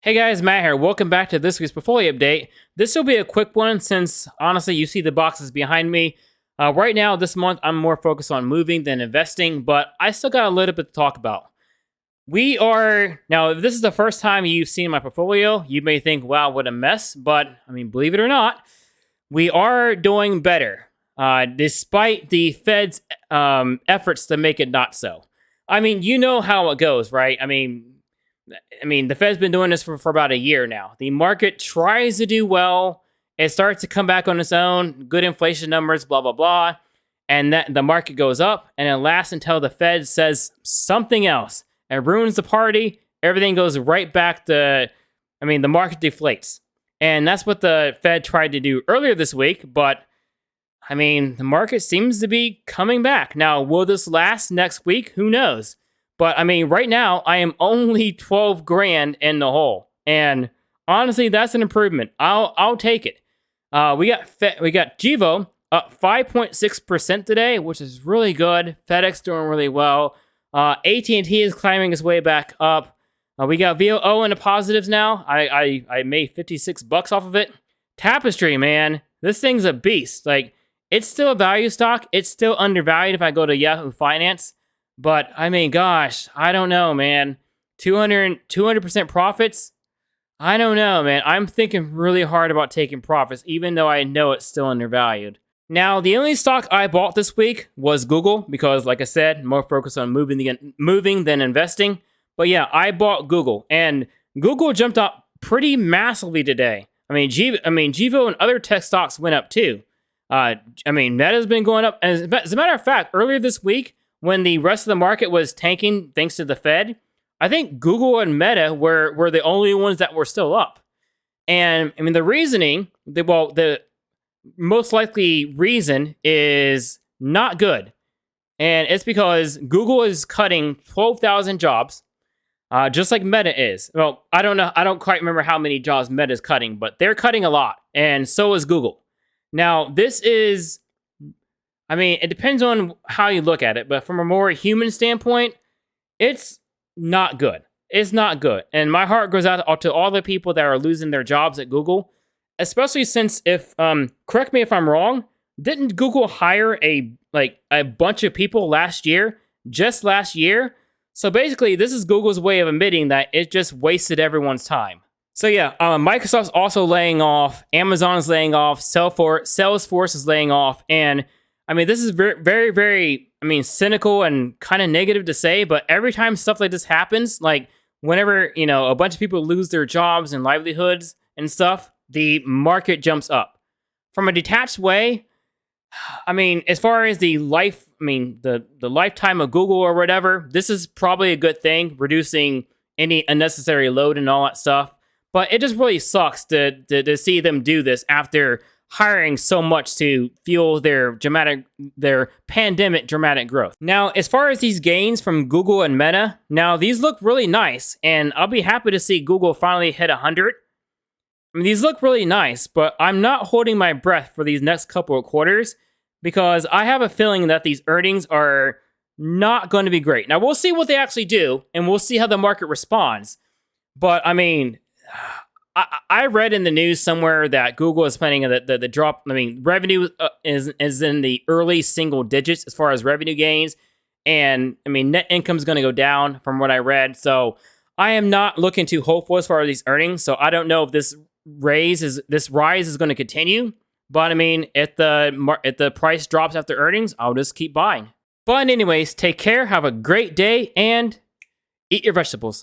Hey guys, Matt here. Welcome back to this week's portfolio update. This will be a quick one since, honestly, you see the boxes behind me. Right now, this month, I'm more focused on moving than investing, but I still got a little bit to talk about. Now, if this is the first time you've seen my portfolio, you may think, wow, what a mess, but, believe it or not, we are doing better, despite the Fed's efforts to make it not so. You know how it goes, right? The Fed's been doing this for about a year now. The market tries to do well. It starts to come back on its own. Good inflation numbers, blah, blah, blah. And the market goes up, and it lasts until the Fed says something else. It ruins the party. Everything goes right back to, the market deflates. And that's what the Fed tried to do earlier this week. But, the market seems to be coming back. Now, will this last next week? Who knows? But right now I am only 12 grand in the hole, and honestly, that's an improvement. I'll take it. We got Gevo up 5.6% today, which is really good. FedEx doing really well. AT&T is climbing its way back up. We got VOO in the positives now. I made $56 off of it. Tapestry, man, this thing's a beast. It's still a value stock. It's still undervalued if I go to Yahoo Finance. But, gosh, I don't know, man. 200% profits? I don't know, man. I'm thinking really hard about taking profits, even though I know it's still undervalued. Now, the only stock I bought this week was Google, because, like I said, more focused on moving than investing. But yeah, I bought Google, and Google jumped up pretty massively today. Gevo and other tech stocks went up too. Meta's been going up. As a matter of fact, earlier this week, when the rest of the market was tanking thanks to the Fed, I think Google and Meta were the only ones that were still up. And the reasoning, the most likely reason is not good. And it's because Google is cutting 12,000 jobs, just like Meta is. Well, I don't know. I don't quite remember how many jobs Meta is cutting, but they're cutting a lot. And so is Google. Now, this is... it depends on how you look at it, but from a more human standpoint, it's not good. It's not good. And my heart goes out to all the people that are losing their jobs at Google, especially since correct me if I'm wrong, didn't Google hire a bunch of people just last year? So basically, this is Google's way of admitting that it just wasted everyone's time. So yeah, Microsoft's also laying off, Amazon's laying off, Salesforce is laying off, and this is very, very, very, cynical and kind of negative to say, but every time stuff like this happens, whenever, a bunch of people lose their jobs and livelihoods and stuff, the market jumps up. From a detached way, as far as the lifetime of Google or whatever, this is probably a good thing, reducing any unnecessary load and all that stuff. But it just really sucks to see them do this after hiring so much to fuel their pandemic dramatic growth. Now, as far as these gains from Google and Meta, now these look really nice, and I'll be happy to see Google finally hit 100. These look really nice, but I'm not holding my breath for these next couple of quarters because I have a feeling that these earnings are not going to be great. Now, we'll see what they actually do, and we'll see how the market responds. But, I read in the news somewhere that Google is planning the drop. Revenue is in the early single digits as far as revenue gains, and net income is going to go down from what I read. So I am not looking too hopeful as far as these earnings. So I don't know if this rise is going to continue. But if the price drops after earnings, I'll just keep buying. But anyways, take care, have a great day, and eat your vegetables.